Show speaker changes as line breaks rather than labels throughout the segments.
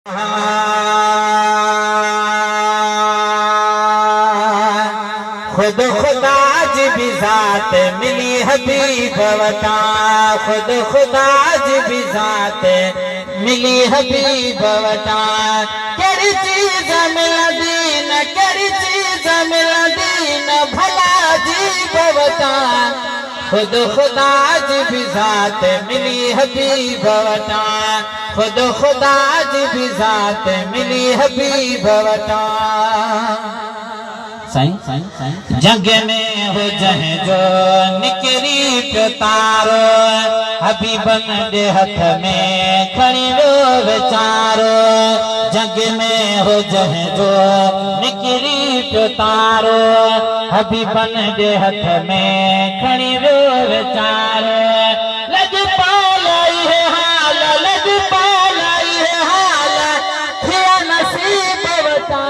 खुद खुदा जी भी ज़ात मिली हबीब वटा, खुद खुदा जी भी ज़ात मिली हबीब वटा। केड़ी चीज़ मिल दीन, केड़ी चीज़ मिल दीन भला जीब वटा। खुद खुदा जी भी ज़ात मिली हबीब वटा, खुद खुदा जी भी ज़ात मिली हबीब वटा। जग में हो जहे जो निकरी पियो तारो, हबीबन दे हथ में खड़ी रो विचारो। जग में हो जहे जो निकरी पियो तारो, हबीबन दे हथ में खड़ी रो विचारो। लज पालाई है हाल, लज पालाई है हाल, थिया नसीब वटा।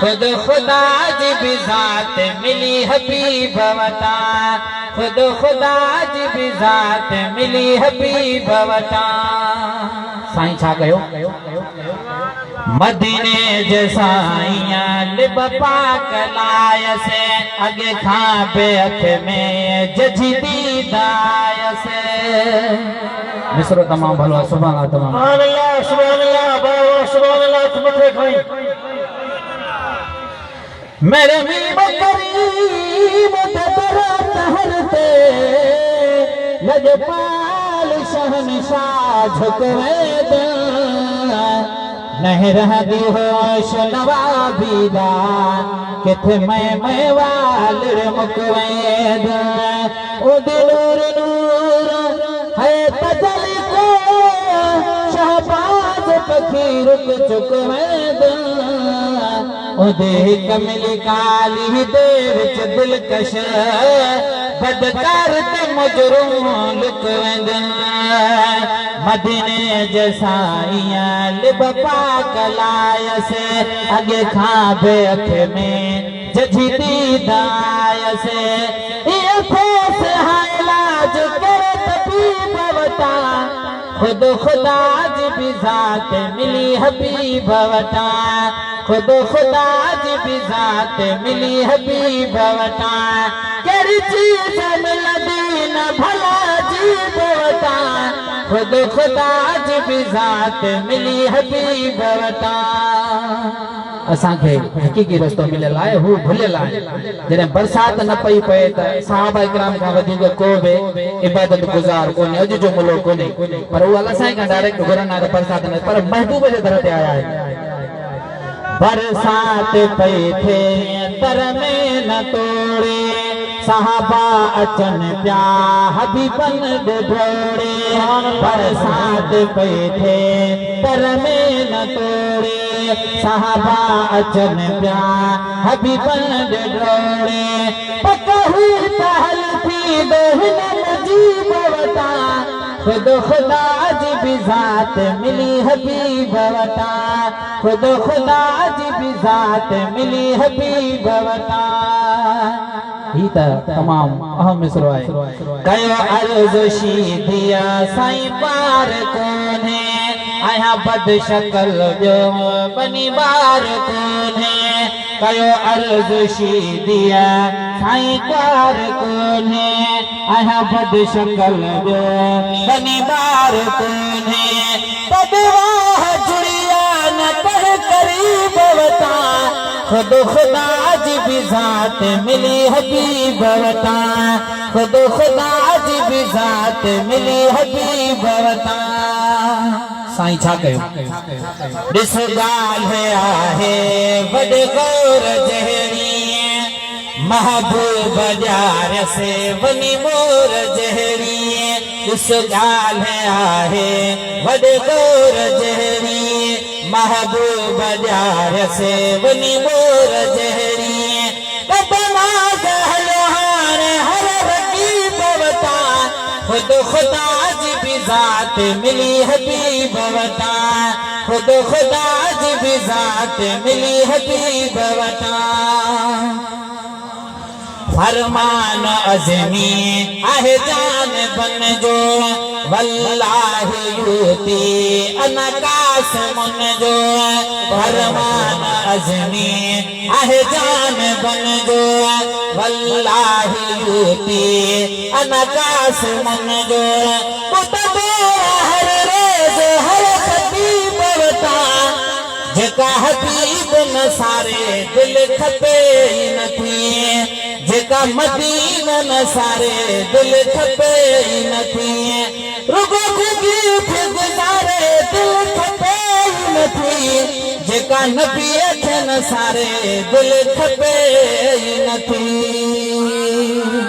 खुद खुदा जी भी ज़ात मिली हबीब वटा, खुद खुदा जी भी ज़ात मिली हबीब वटा। साईं छा कयो? मदीने जे साईं लिब पाक लायसे, अगे खां बेअख में जजी दीदायसे। मिसरो तमाम भलो, सुभान अल्लाह, तमाम सुभान अल्लाह, सुभान अल्लाह, सुभान अल्लाह। मथे खाई मेरे मीम करीम तहरते लजपाल शहनशाह झुकवेद। नहीं रहदी होश नवाबीदा, किथे मैं वालिर मुकवेद। ओ दिलूर नूर है तजल को, शहबाज पखी रुक चुकवेद। उदे कमली काली दे विच दिलकश, बदकार ते मुजरुम लुकवेंद। मदीने जे साईं लिब पाक लायसे, अगे खां बेअख में जजी दीदायसे। ये फेस है इलाज करे तबीब वटा, खुद खुदा जी भी ज़ात मिली हबीब वटा, खुद खुदा जी भी ज़ात मिली हबीब वटा। केड़ी चीज़ मिल दीन भला जीब वटा, खुद खुदा जी भी ज़ात मिली हबीब वटा। असांखे हकीकी रस्तो मिलियल आहे, हू भुलियल आहे। जॾहिं बरसात न पई पए त सहाबा इकराम खां वधीक को बि इबादत गुज़ार कोन्हे, अॼु जो मुल्क कोन्हे। पर उहा अल्लाह साईं खां डायरेक्ट घुरनि आहे त बरसात न, पर महबूब जे दर ते आया आहिनि। बरसात पई थे तर में न तोड़े, सहाबा अचन प्या हबीबन दे भोड़े। बरसात पई थे तर में न तोड़े, सहाबा अचन प्या हबीबन दे भोड़े। पकही पहल थी दोहिन मुजीब वटा, खुद खुदा जी भी ज़ात मिली हबीब वटा, खुद खुदा जी भी ज़ात मिली हबीब वटा। ही त तमाम अहम मिसरो आहे। कयो अर्ज़ शीदिया साईं पार कोन्हे, आया बद शक्ल जो बनी बार कोन्हे। कयो अर्ज़ शीदिया साईं पार कोन्हे, आया बद शक्ल जो बनी बार कोन्हे। तबवाह जुड़िया न कर करीब वटा, खुद खुदा जी भी ज़ात मिली हबीब वटा, खुद खुदा जी भी ज़ात मिली हबीब वटा। साईं छा कयो? ॾिस ॻाल्हि आहे वॾे गौर जहिड़ी, महबूब ॼार से वनी मोर जहिड़ी। ॾिस ॻाल्हि आहे वॾे गौर जहिड़ी, महबूब ॼार से वनी मोर जहिड़ी। हर रकीब वटा, खुद खुदा जी भी ज़ात मिली हबीब वटा, खुद खुदा जी भी ज़ात मिली हबीब वटा। फरमान अज़मी आहे जान बन जो वल्लाहि यूती अनकास मुन जो फरमान अज़मी आहे जान बन जो वल्लाहि यूती अनकास मुन जो हर रोज हर खतीब वटा जेका हबीब न सारे दिल खपे न थी जेका मदीना न सारे दिल खपे न थी रुगो खुदी थे गुजारे दिल खपे न थी जेका नबी थे न सारे दिल खपे न थी।